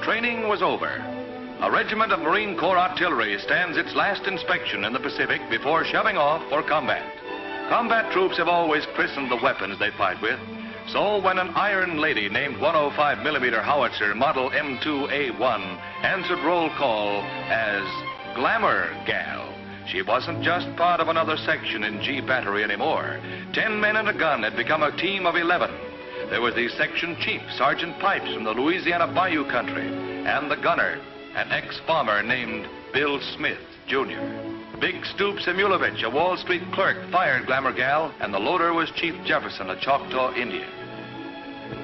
training was over. A regiment of Marine Corps artillery stands its last inspection in the Pacific before shoving off for combat. Combat troops have always christened the weapons they fight with. So when an Iron Lady named 105mm howitzer model M2A1 answered roll call as Glamour Gal, she wasn't just part of another section in G Battery anymore. 10 men and a gun had become a team of 11. There was the section chief, Sergeant Pipes from the Louisiana Bayou country, and the gunner, an ex-farmer named Bill Smith, Jr. Big Stoop Simulovich, a Wall Street clerk, fired Glamour Gal, and the loader was Chief Jefferson, a Choctaw Indian.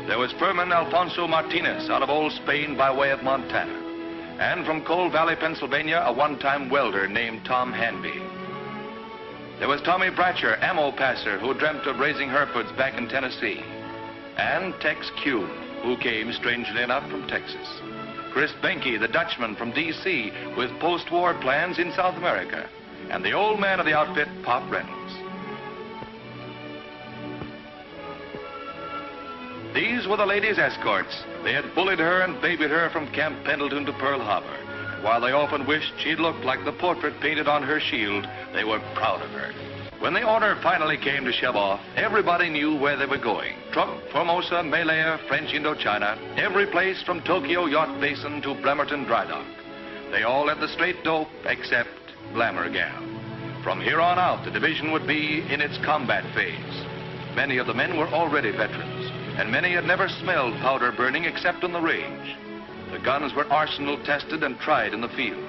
There was Furman Alfonso Martinez out of Old Spain by way of Montana. And from Coal Valley, Pennsylvania, a one-time welder named Tom Hanby. There was Tommy Bratcher, ammo passer, who dreamt of raising Herefords back in Tennessee. And Tex Kuhn, who came, strangely enough, from Texas. Chris Benke, the Dutchman from D.C., with post-war plans in South America. And the old man of the outfit, Pop Reynolds. These were the ladies' escorts. They had bullied her and babied her from Camp Pendleton to Pearl Harbor. And while they often wished she'd looked like the portrait painted on her shield, they were proud of her. When the order finally came to shove off, everybody knew where they were going. Truk, Formosa, Malaya, French Indochina, every place from Tokyo Yacht Basin to Bremerton Dry Dock. They all had the straight dope except Glamour Gal. From here on out, the division would be in its combat phase. Many of the men were already veterans, and many had never smelled powder burning except on the range. The guns were arsenal tested and tried in the field,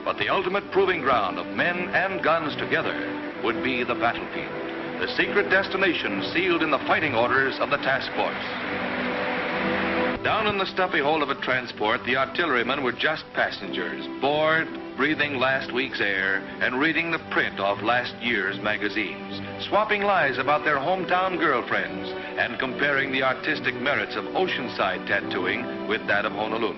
but the ultimate proving ground of men and guns together would be the battlefield, the secret destination sealed in the fighting orders of the task force. Down in the stuffy hold of a transport, the artillerymen were just passengers, bored, breathing last week's air, and reading the print of last year's magazines, swapping lies about their hometown girlfriends, and comparing the artistic merits of oceanside tattooing with that of Honolulu.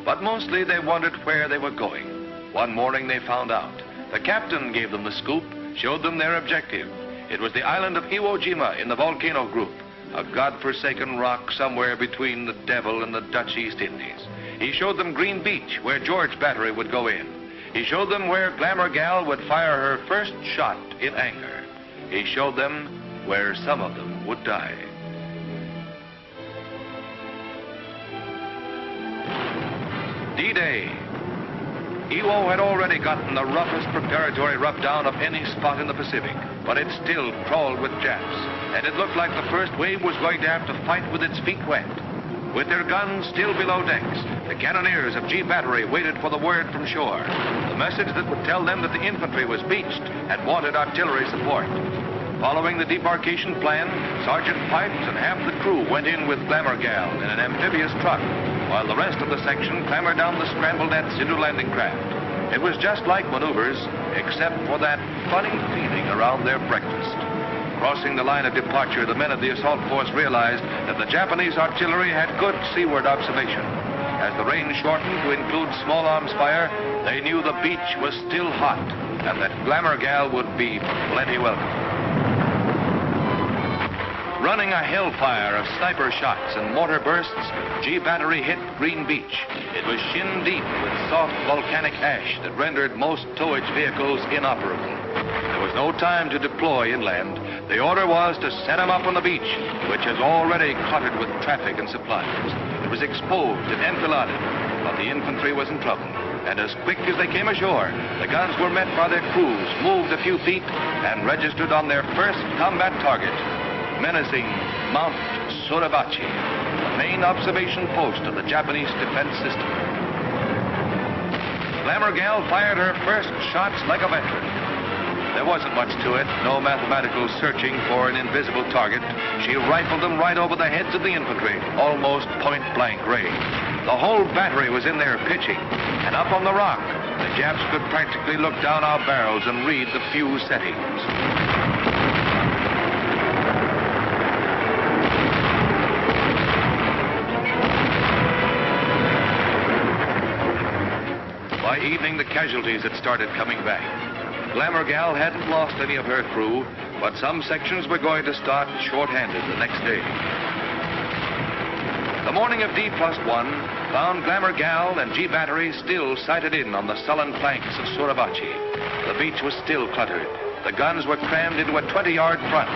But mostly they wondered where they were going. One morning they found out. The captain gave them the scoop, showed them their objective. It was the island of Iwo Jima in the volcano group, a godforsaken rock somewhere between the devil and the Dutch East Indies. He showed them Green Beach, where George Battery would go in. He showed them where Glamour Gal would fire her first shot in anger. He showed them where some of them would die. D-Day. Iwo had already gotten the roughest preparatory rub-down of any spot in the Pacific, but it still crawled with Japs, and it looked like the first wave was going to have to fight with its feet wet. With their guns still below decks, the cannoneers of G Battery waited for the word from shore, the message that would tell them that the infantry was beached and wanted artillery support. Following the debarkation plan, Sergeant Pipes and half the crew went in with Glamour Gal in an amphibious truck, while the rest of the section clambered down the scrambled nets into landing craft. It was just like maneuvers, except for that funny feeling around their breakfast. Crossing the line of departure, the men of the assault force realized that the Japanese artillery had good seaward observation. As the range shortened to include small arms fire, they knew the beach was still hot and that Glamour Gal would be plenty welcome. Running a hellfire of sniper shots and mortar bursts, G Battery hit Green Beach. It was shin deep with soft volcanic ash that rendered most towage vehicles inoperable. There was no time to deploy inland. The order was to set them up on the beach, which is already cluttered with traffic and supplies. It was exposed and enfiladed, but the infantry was in trouble. And as quick as they came ashore, the guns were met by their crews, moved a few feet, and registered on their first combat target, menacing Mount Suribachi, the main observation post of the Japanese defense system. Glamour Gal fired her first shots like a veteran. There wasn't much to it, no mathematical searching for an invisible target. She rifled them right over the heads of the infantry, almost point-blank range. The whole battery was in there pitching, and up on the rock, the Japs could practically look down our barrels and read the fuse settings. By evening, the casualties had started coming back. Glamour Gal hadn't lost any of her crew, but some sections were going to start short-handed the next day. The morning of D+1, found Glamour Gal and G Battery still sighted in on the sullen flanks of Suribachi. The beach was still cluttered. The guns were crammed into a 20-yard front.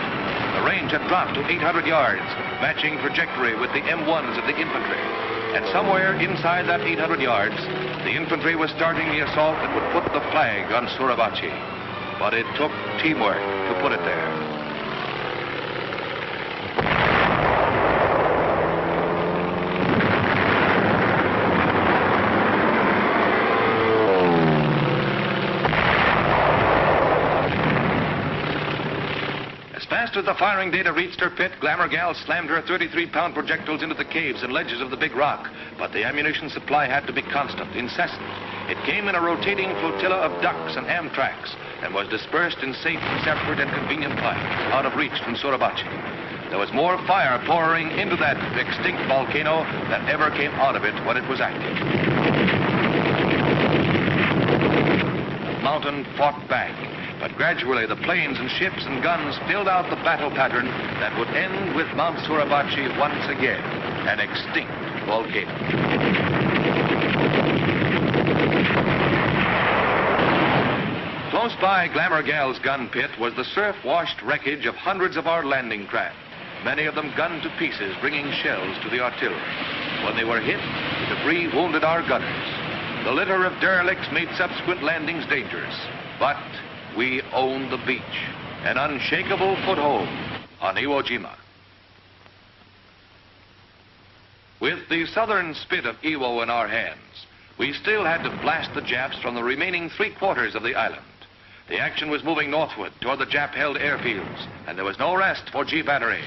The range had dropped to 800 yards, matching trajectory with the M1s of the infantry. And somewhere inside that 800 yards, the infantry was starting the assault that would put the flag on Suribachi. But it took teamwork to put it there. As the firing data reached her pit, Glamour Gal slammed her 33-pound projectiles into the caves and ledges of the big rock. But the ammunition supply had to be constant, incessant. It came in a rotating flotilla of ducks and Amtraks and was dispersed in safe, separate, and convenient piles out of reach from Suribachi. There was more fire pouring into that extinct volcano than ever came out of it when it was active. The mountain fought back. But gradually, the planes and ships and guns filled out the battle pattern that would end with Mount Suribachi once again, an extinct volcano. Close by Glamour Gal's gun pit was the surf-washed wreckage of hundreds of our landing craft, many of them gunned to pieces, bringing shells to the artillery. When they were hit, the debris wounded our gunners. The litter of derelicts made subsequent landings dangerous, but we owned the beach, an unshakable foothold on Iwo Jima. With the southern spit of Iwo in our hands, we still had to blast the Japs from the remaining 3/4 of the island. The action was moving northward toward the Jap-held airfields, and there was no rest for G Battery.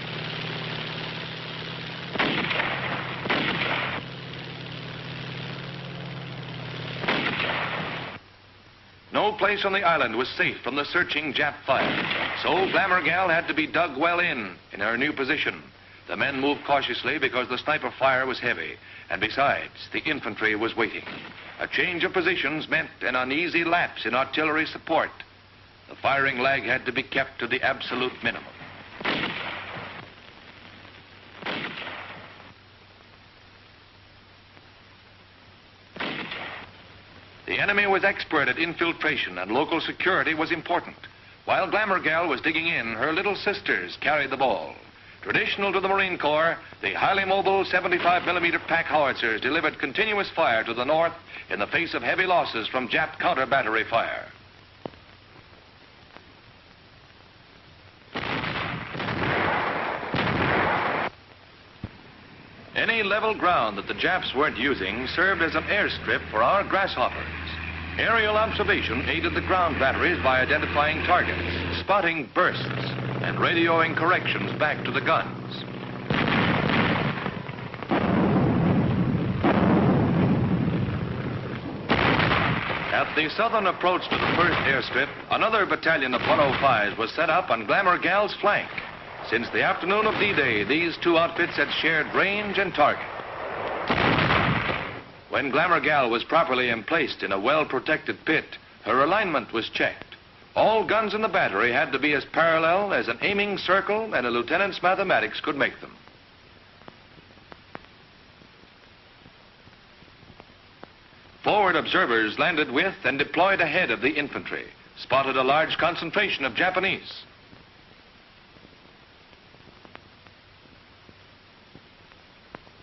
No place on the island was safe from the searching Jap fire, so Glamour Gal had to be dug well in her new position. The men moved cautiously because the sniper fire was heavy, and besides, the infantry was waiting. A change of positions meant an uneasy lapse in artillery support. The firing lag had to be kept to the absolute minimum. The enemy was expert at infiltration, and local security was important. While Glamour Gal was digging in, her little sisters carried the ball. Traditional to the Marine Corps, the highly mobile 75mm pack howitzers delivered continuous fire to the north in the face of heavy losses from Jap counter-battery fire. Any level ground that the Japs weren't using served as an airstrip for our grasshoppers. Aerial observation aided the ground batteries by identifying targets, spotting bursts, and radioing corrections back to the guns. At the southern approach to the first airstrip, another battalion of 105s was set up on Glamour Gal's flank. Since the afternoon of D-Day, these two outfits had shared range and target. When Glamour Gal was properly emplaced in a well-protected pit, her alignment was checked. All guns in the battery had to be as parallel as an aiming circle and a lieutenant's mathematics could make them. Forward observers landed with and deployed ahead of the infantry, spotted a large concentration of Japanese.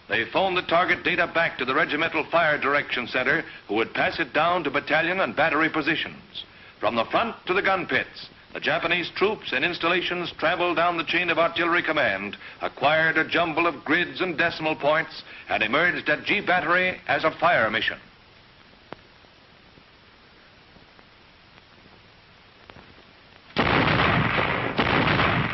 They phoned the target data back to the Regimental Fire Direction Center, who would pass it down to battalion and battery positions. From the front to the gun pits, the Japanese troops and installations traveled down the chain of artillery command, acquired a jumble of grids and decimal points, and emerged at G Battery as a fire mission.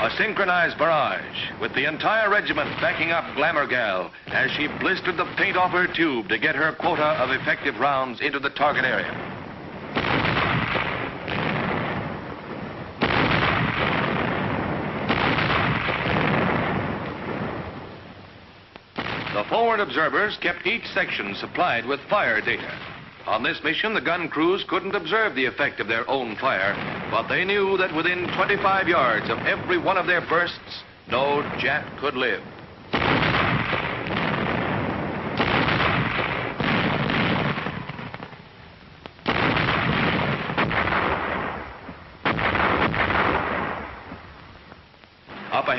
A synchronized barrage, with the entire regiment backing up Glamour Gal as she blistered the paint off her tube to get her quota of effective rounds into the target area. The forward observers kept each section supplied with fire data. On this mission, the gun crews couldn't observe the effect of their own fire, but they knew that within 25 yards of every one of their bursts, no Jap could live.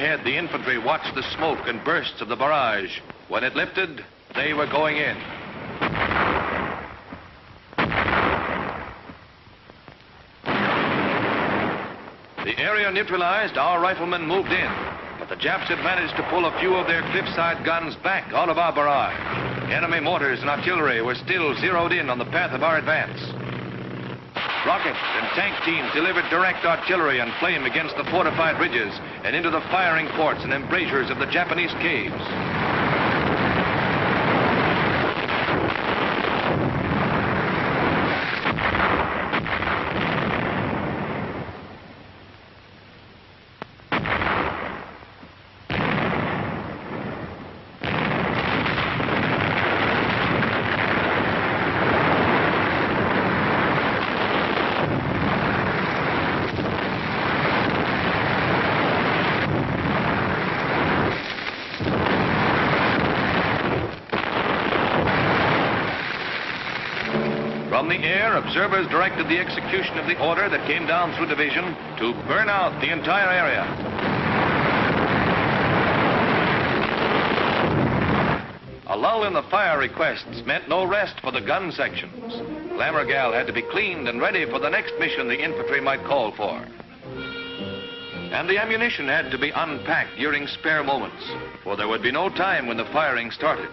ahead, the infantry watched the smoke and bursts of the barrage. When it lifted, they were going in. The area neutralized, our riflemen moved in, but the Japs had managed to pull a few of their cliffside guns back out of our barrage. Enemy mortars and artillery were still zeroed in on the path of our advance. Rocket and tank teams delivered direct artillery and flame against the fortified ridges and into the firing ports and embrasures of the Japanese caves. From the air, observers directed the execution of the order that came down through division to burn out the entire area. A lull in the fire requests meant no rest for the gun sections. Glamour Gal had to be cleaned and ready for the next mission the infantry might call for. And the ammunition had to be unpacked during spare moments, for there would be no time when the firing started.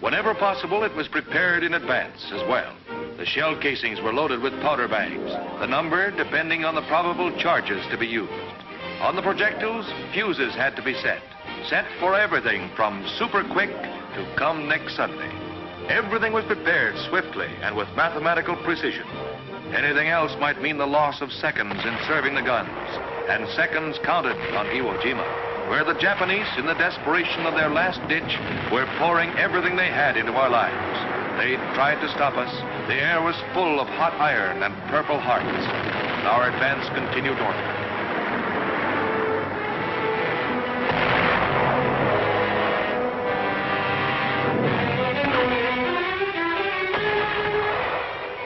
Whenever possible, it was prepared in advance as well. The shell casings were loaded with powder bags, the number depending on the probable charges to be used. On the projectiles, fuses had to be set for everything from super quick to come next Sunday. Everything was prepared swiftly and with mathematical precision. Anything else might mean the loss of seconds in serving the guns, and seconds counted on Iwo Jima, where the Japanese, in the desperation of their last ditch, were pouring everything they had into our lives. They tried to stop us. The air was full of hot iron and purple hearts. Our advance continued northward.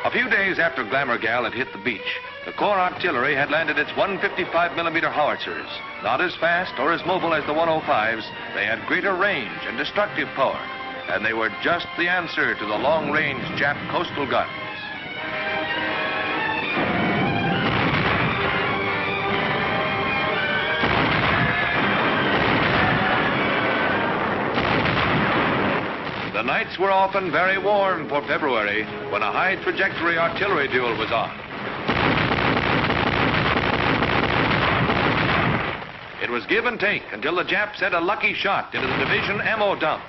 A few days after Glamour Gal had hit the beach, the Corps artillery had landed its 155mm howitzers. Not as fast or as mobile as the 105s, they had greater range and destructive power, and they were just the answer to the long-range Jap coastal guns. The nights were often very warm for February, when a high-trajectory artillery duel was on. It was give and take until the Japs had a lucky shot into the division ammo dump.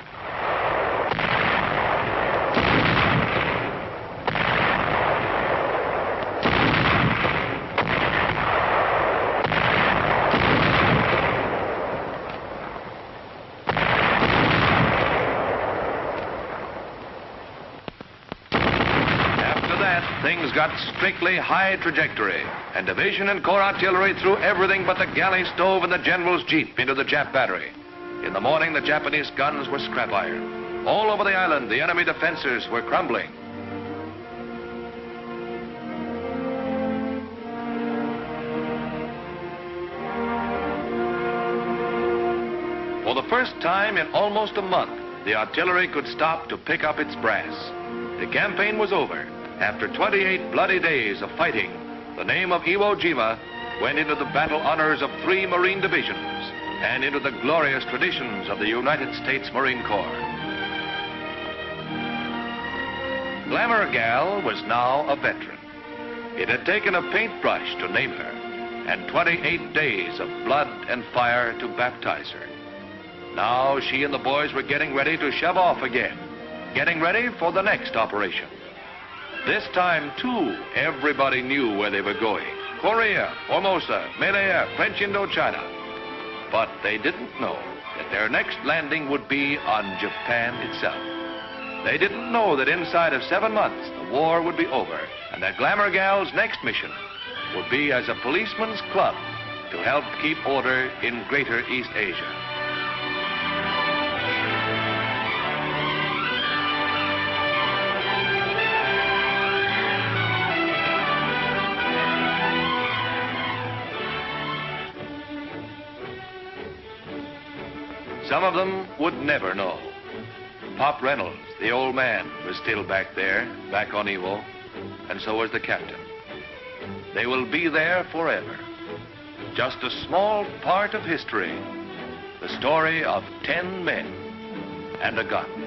Things got strictly high trajectory, and division and corps artillery threw everything but the galley stove and the general's jeep into the Jap battery. In the morning, the Japanese guns were scrap iron. All over the island, the enemy defenses were crumbling. For the first time in almost a month, the artillery could stop to pick up its brass. The campaign was over. After 28 bloody days of fighting, the name of Iwo Jima went into the battle honors of 3 Marine divisions and into the glorious traditions of the United States Marine Corps. Glamour Gal was now a veteran. It had taken a paintbrush to name her, and 28 days of blood and fire to baptize her. Now she and the boys were getting ready to shove off again, getting ready for the next operation. This time, too, everybody knew where they were going. Korea, Formosa, Malaya, French Indochina. But they didn't know that their next landing would be on Japan itself. They didn't know that inside of 7 months, the war would be over, and that Glamour Gal's next mission would be as a policeman's club to help keep order in Greater East Asia. Some of them would never know. Pop Reynolds, the old man, was still back there, back on Iwo, and so was the captain. They will be there forever. Just a small part of history. The story of 10 men and a gun.